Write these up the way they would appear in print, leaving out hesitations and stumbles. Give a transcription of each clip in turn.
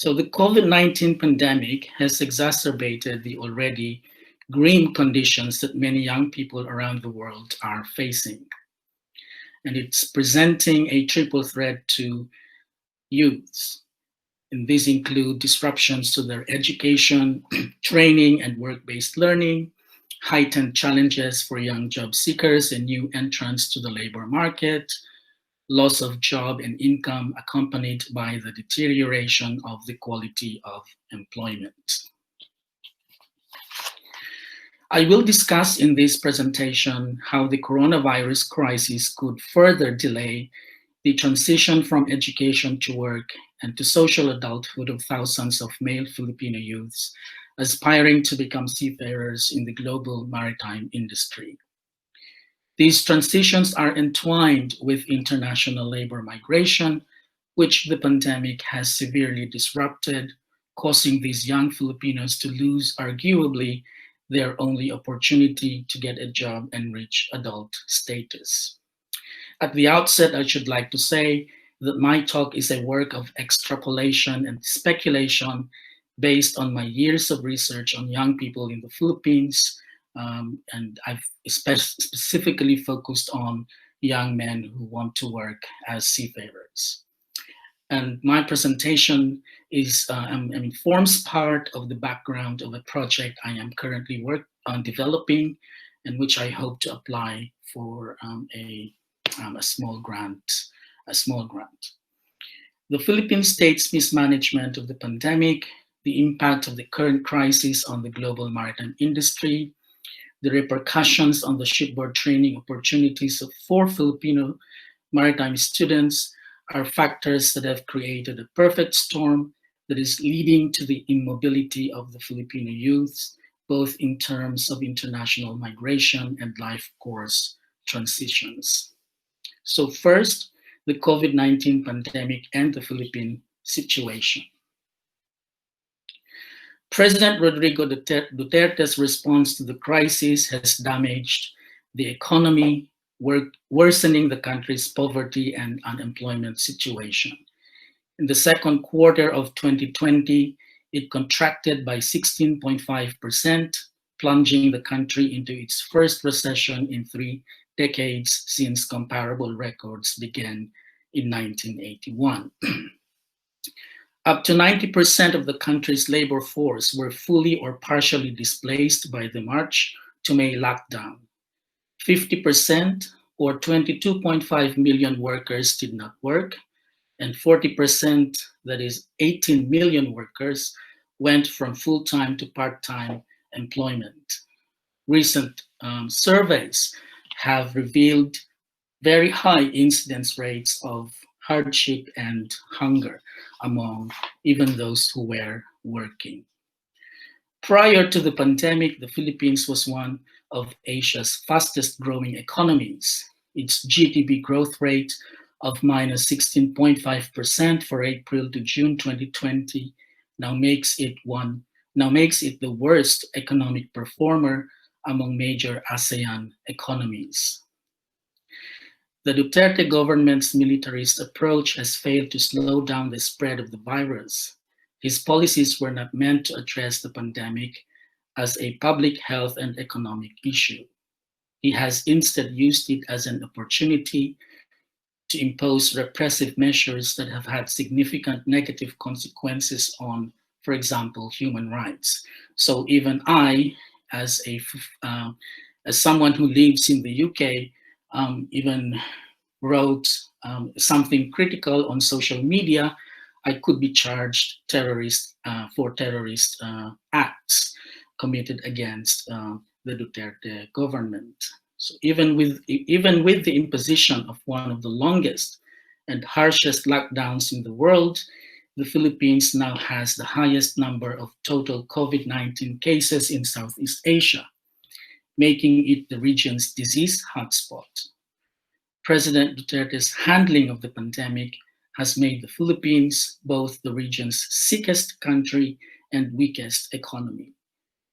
So the COVID-19 pandemic has exacerbated the already grim conditions that many young people around the world are facing. And it's presenting a triple threat to youths. And these include disruptions to their education, training, and work-based learning, heightened challenges for young job seekers and new entrants to the labor market, loss of job and income accompanied by the deterioration of the quality of employment. I will discuss in this presentation how the coronavirus crisis could further delay the transition from education to work and to social adulthood of thousands of male Filipino youths aspiring to become seafarers in the global maritime industry. These transitions are entwined with international labor migration, which the pandemic has severely disrupted, causing these young Filipinos to lose arguably their only opportunity to get a job and reach adult status. At the outset, I should like to say that my talk is a work of extrapolation and speculation based on my years of research on young people in the Philippines, and I've specifically focused on young men who want to work as seafarers. And my presentation forms part of the background of a project I am currently developing, and which I hope to apply for a small grant. The Philippine state's mismanagement of the pandemic, the impact of the current crisis on the global maritime industry, the repercussions on the shipboard training opportunities for Filipino maritime students are factors that have created a perfect storm that is leading to the immobility of the Filipino youths, both in terms of international migration and life course transitions. So first, the COVID-19 pandemic and the Philippine situation. President Rodrigo Duterte's response to the crisis has damaged the economy, worsening the country's poverty and unemployment situation. In the second quarter of 2020, it contracted by 16.5%, plunging the country into its first recession in 3 decades since comparable records began in 1981. Up to 90% of the country's labor force were fully or partially displaced by the March to May lockdown. 50% or 22.5 million workers did not work, and 40%, that is 18 million workers, went from full-time to part-time employment. Recent surveys have revealed very high incidence rates of hardship and hunger among even those who were working. Prior to the pandemic, the Philippines was one of Asia's fastest growing economies. Its GDP growth rate of minus 16.5% for April to June 2020 now makes it the worst economic performer among major ASEAN economies. The Duterte government's militarist approach has failed to slow down the spread of the virus. His policies were not meant to address the pandemic as a public health and economic issue. He has instead used it as an opportunity to impose repressive measures that have had significant negative consequences on, for example, human rights. So even I, as someone who lives in the UK, even wrote something critical on social media. I could be charged for terrorist acts committed against the Duterte government. So even with the imposition of one of the longest and harshest lockdowns in the world, the Philippines now has the highest number of total COVID-19 cases in Southeast Asia, making it the region's disease hotspot. President Duterte's handling of the pandemic has made the Philippines both the region's sickest country and weakest economy.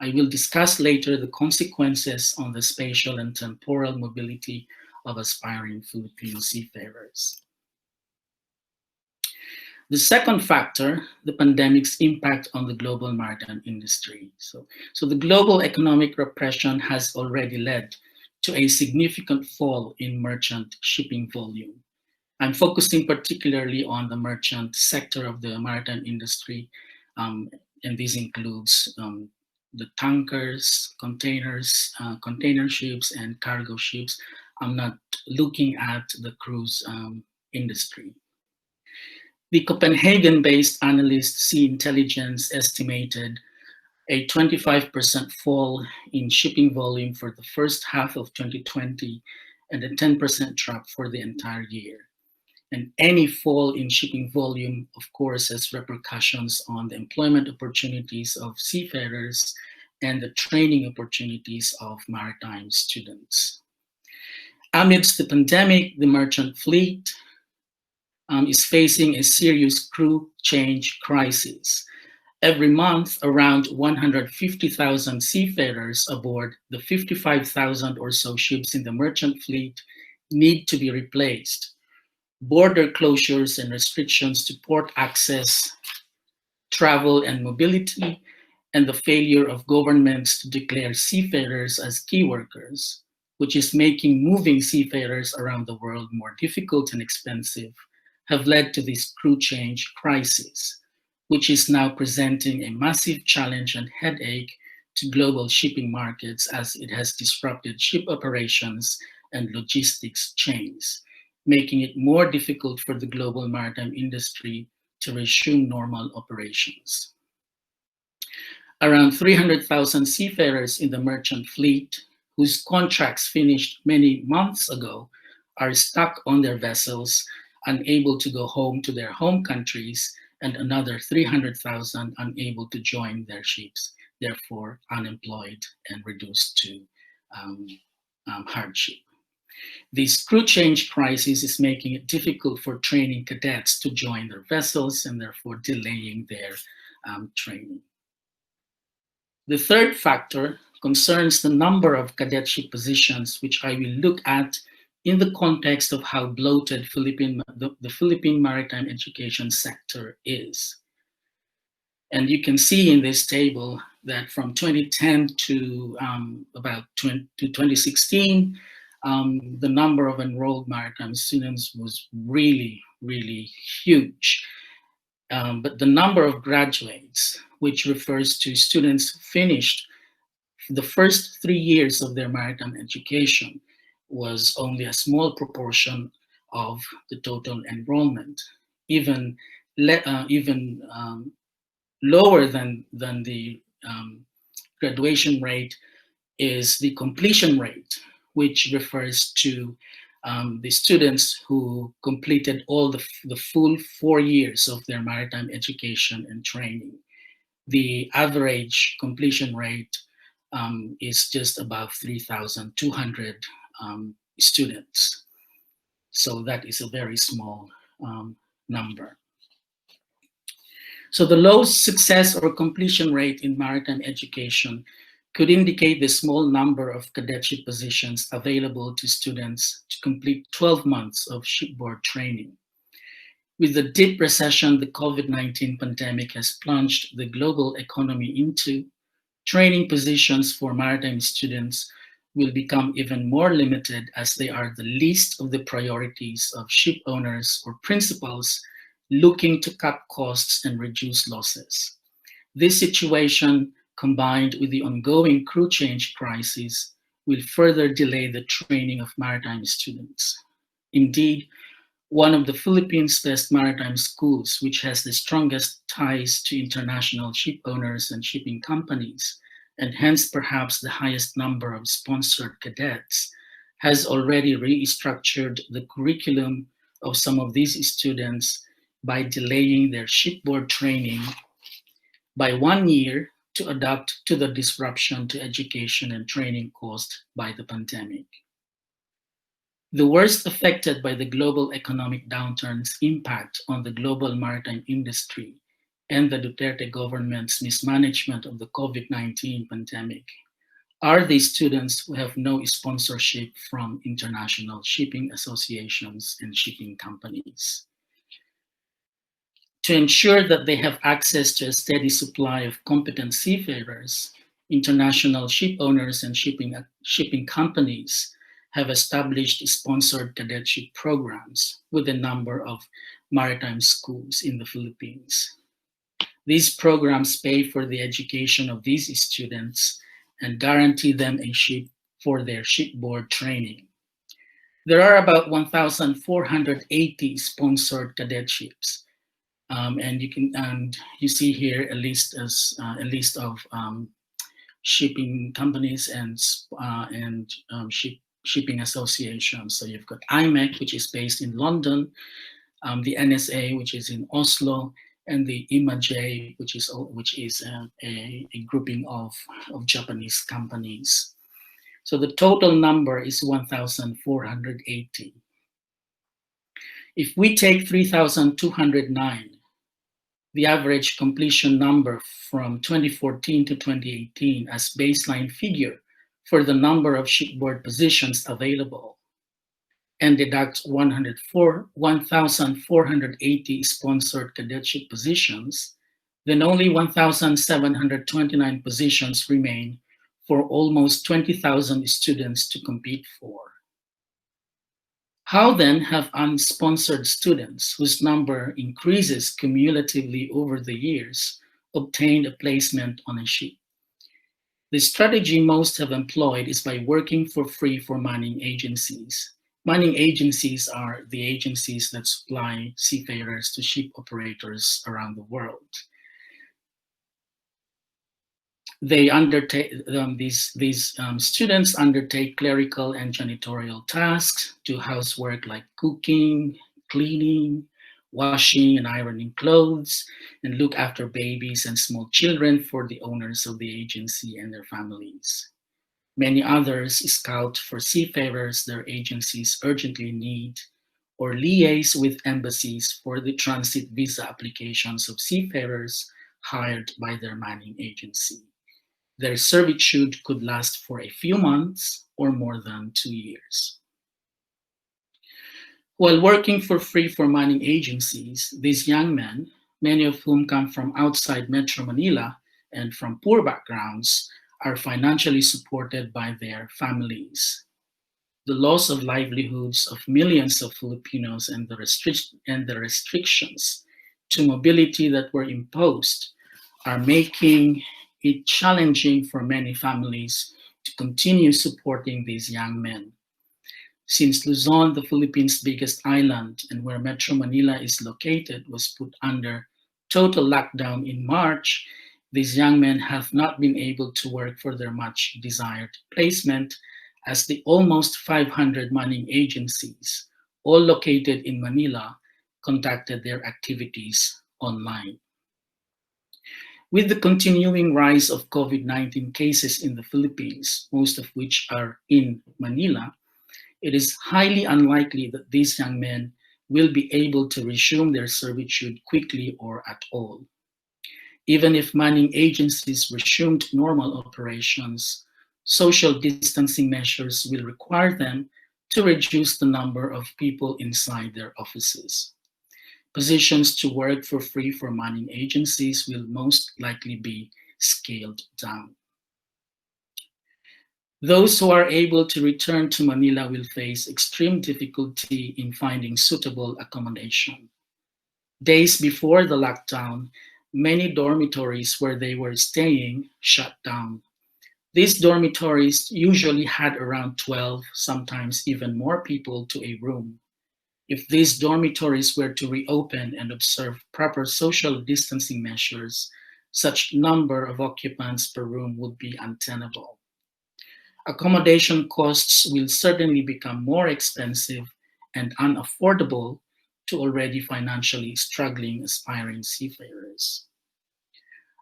I will discuss later the consequences on the spatial and temporal mobility of aspiring Filipino seafarers. The second factor, the pandemic's impact on the global maritime industry. So the global economic repression has already led to a significant fall in merchant shipping volume. I'm focusing particularly on the merchant sector of the maritime industry, um, and this includes the tankers, containers, container ships, and cargo ships. I'm not looking at the cruise industry. The Copenhagen-based analyst Sea Intelligence estimated a 25% fall in shipping volume for the first half of 2020 and a 10% drop for the entire year. And any fall in shipping volume, of course, has repercussions on the employment opportunities of seafarers and the training opportunities of maritime students. Amidst the pandemic, the merchant fleet is facing a serious crew change crisis. Every month, around 150,000 seafarers aboard the 55,000 or so ships in the merchant fleet need to be replaced. Border closures and restrictions to port access, travel, and mobility, and the failure of governments to declare seafarers as key workers, which is making moving seafarers around the world more difficult and expensive, have led to this crew change crisis, which is now presenting a massive challenge and headache to global shipping markets as it has disrupted ship operations and logistics chains, making it more difficult for the global maritime industry to resume normal operations. Around 300,000 seafarers in the merchant fleet, whose contracts finished many months ago, are stuck on their vessels, unable to go home to their home countries, and another 300,000 unable to join their ships, therefore unemployed and reduced to hardship. This crew change crisis is making it difficult for training cadets to join their vessels and therefore delaying their training. The third factor concerns the number of cadetship positions, which I will look at in the context of how bloated the Philippine maritime education sector is. And you can see in this table that from 2010 to about 2016, the number of enrolled maritime students was really, really huge. But the number of graduates, which refers to students who finished the first 3 years of their maritime education, was only a small proportion of the total enrollment. Even lower than the graduation rate is the completion rate, which refers to the students who completed all the full 4 years of their maritime education and training. The average completion rate is just above 3,200 students. So that is a very small number. So the low success or completion rate in maritime education could indicate the small number of cadetship positions available to students to complete 12 months of shipboard training. With the deep recession the COVID-19 pandemic has plunged the global economy into, training positions for maritime students will become even more limited as they are the least of the priorities of ship owners or principals looking to cut costs and reduce losses. This situation, combined with the ongoing crew change crisis, will further delay the training of maritime students. Indeed, one of the Philippines' best maritime schools, which has the strongest ties to international ship owners and shipping companies, and hence perhaps the highest number of sponsored cadets, has already restructured the curriculum of some of these students by delaying their shipboard training by 1 year to adapt to the disruption to education and training caused by the pandemic. The worst affected by the global economic downturn's impact on the global maritime industry and the Duterte government's mismanagement of the COVID-19 pandemic are the students who have no sponsorship from international shipping associations and shipping companies. To ensure that they have access to a steady supply of competent seafarers, international ship owners and shipping companies have established sponsored cadetship programs with a number of maritime schools in the Philippines. These programs pay for the education of these students and guarantee them a ship for their shipboard training. There are about 1,480 sponsored cadetships, and you see here a list of shipping companies and shipping associations. So you've got IMEC, which is based in London, the NSA, which is in Oslo, and the IMAJ, which is a grouping of Japanese companies. So the total number is 1,480. If we take 3,209, the average completion number from 2014 to 2018 as baseline figure for the number of shipboard positions available, and deduct 1,480 sponsored cadetship positions, then only 1,729 positions remain for almost 20,000 students to compete for. How then have unsponsored students, whose number increases cumulatively over the years, obtained a placement on a ship? The strategy most have employed is by working for free for manning agencies. Manning agencies are the agencies that supply seafarers to ship operators around the world. They undertake these students undertake clerical and janitorial tasks, do housework like cooking, cleaning, washing and ironing clothes, and look after babies and small children for the owners of the agency and their families. Many others scout for seafarers their agencies urgently need, or liaise with embassies for the transit visa applications of seafarers hired by their manning agency. Their servitude could last for a few months or more than 2 years. While working for free for manning agencies, these young men, many of whom come from outside Metro Manila and from poor backgrounds, are financially supported by their families. The loss of livelihoods of millions of Filipinos and the restrictions to mobility that were imposed are making it challenging for many families to continue supporting these young men. Since Luzon, the Philippines' biggest island and where Metro Manila is located, was put under total lockdown in March, these young men have not been able to work for their much desired placement, as the almost 500 manning agencies, all located in Manila, conducted their activities online. With the continuing rise of COVID-19 cases in the Philippines, most of which are in Manila, it is highly unlikely that these young men will be able to resume their servitude quickly or at all. Even if manning agencies resumed normal operations, social distancing measures will require them to reduce the number of people inside their offices. Positions to work for free for manning agencies will most likely be scaled down. Those who are able to return to Manila will face extreme difficulty in finding suitable accommodation. Days before the lockdown, many dormitories where they were staying shut down. These dormitories usually had around 12, sometimes even more people to a room. If these dormitories were to reopen and observe proper social distancing measures, such number of occupants per room would be untenable. Accommodation costs will certainly become more expensive and unaffordable to already financially struggling aspiring seafarers.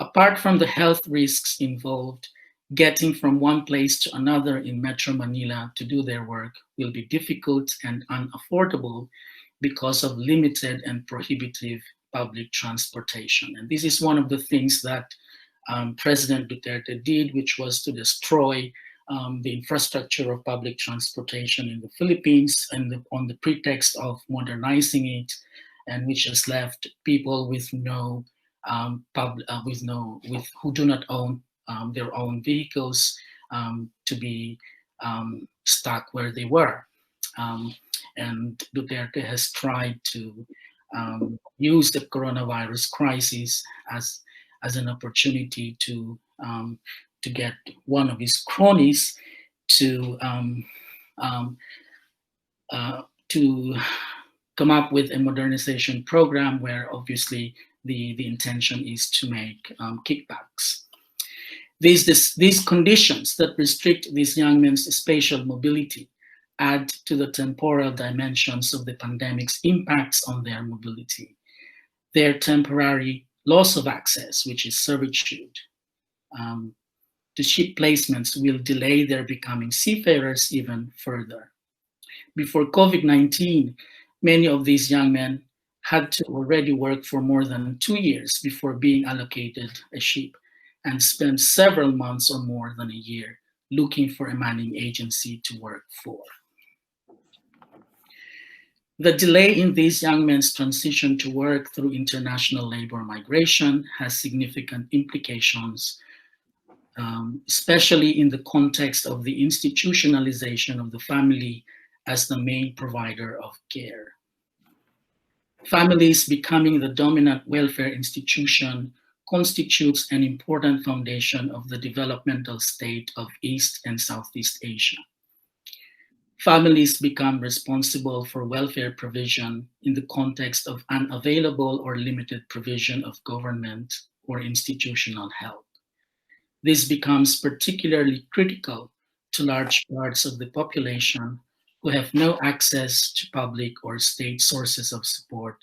Apart from the health risks involved, getting from one place to another in Metro Manila to do their work will be difficult and unaffordable because of limited and prohibitive public transportation. And this is one of the things that President Duterte did, which was to destroy the infrastructure of public transportation in the Philippines, and on the pretext of modernizing it, and which has left people with who do not own their own vehicles to be stuck where they were. And Duterte has tried to use the coronavirus crisis as an opportunity to get one of his cronies to um, to come up with a modernization program where obviously the intention is to make kickbacks. These conditions that restrict these young men's spatial mobility add to the temporal dimensions of the pandemic's impacts on their mobility. Their temporary loss of access, which is servitude, to ship placements will delay their becoming seafarers even further. Before COVID-19, many of these young men had to already work for more than 2 years before being allocated a ship and spent several months or more than a year looking for a manning agency to work for. The delay in these young men's transition to work through international labor migration has significant implications, especially in the context of the institutionalization of the family as the main provider of care. Families becoming the dominant welfare institution constitutes an important foundation of the developmental state of East and Southeast Asia. Families become responsible for welfare provision in the context of unavailable or limited provision of government or institutional help. This becomes particularly critical to large parts of the population who have no access to public or state sources of support,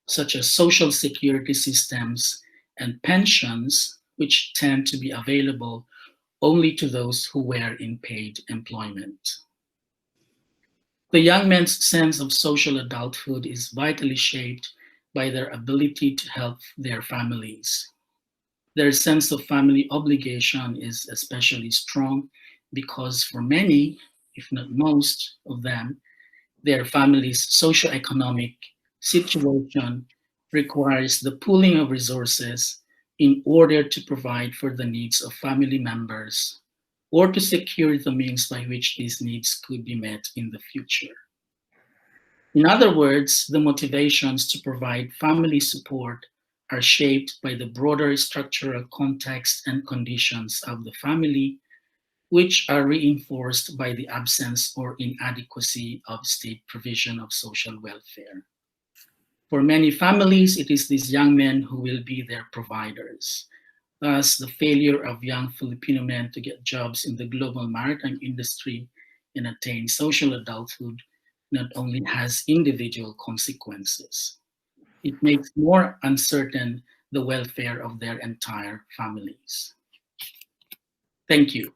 such as social security systems and pensions, which tend to be available only to those who were in paid employment. The young men's sense of social adulthood is vitally shaped by their ability to help their families. Their sense of family obligation is especially strong because for many, if not most of them, their family's socioeconomic situation requires the pooling of resources in order to provide for the needs of family members or to secure the means by which these needs could be met in the future. In other words, the motivations to provide family support are shaped by the broader structural context and conditions of the family, which are reinforced by the absence or inadequacy of state provision of social welfare. For many families, it is these young men who will be their providers. Thus, the failure of young Filipino men to get jobs in the global maritime industry and attain social adulthood not only has individual consequences, it makes more uncertain the welfare of their entire families. Thank you.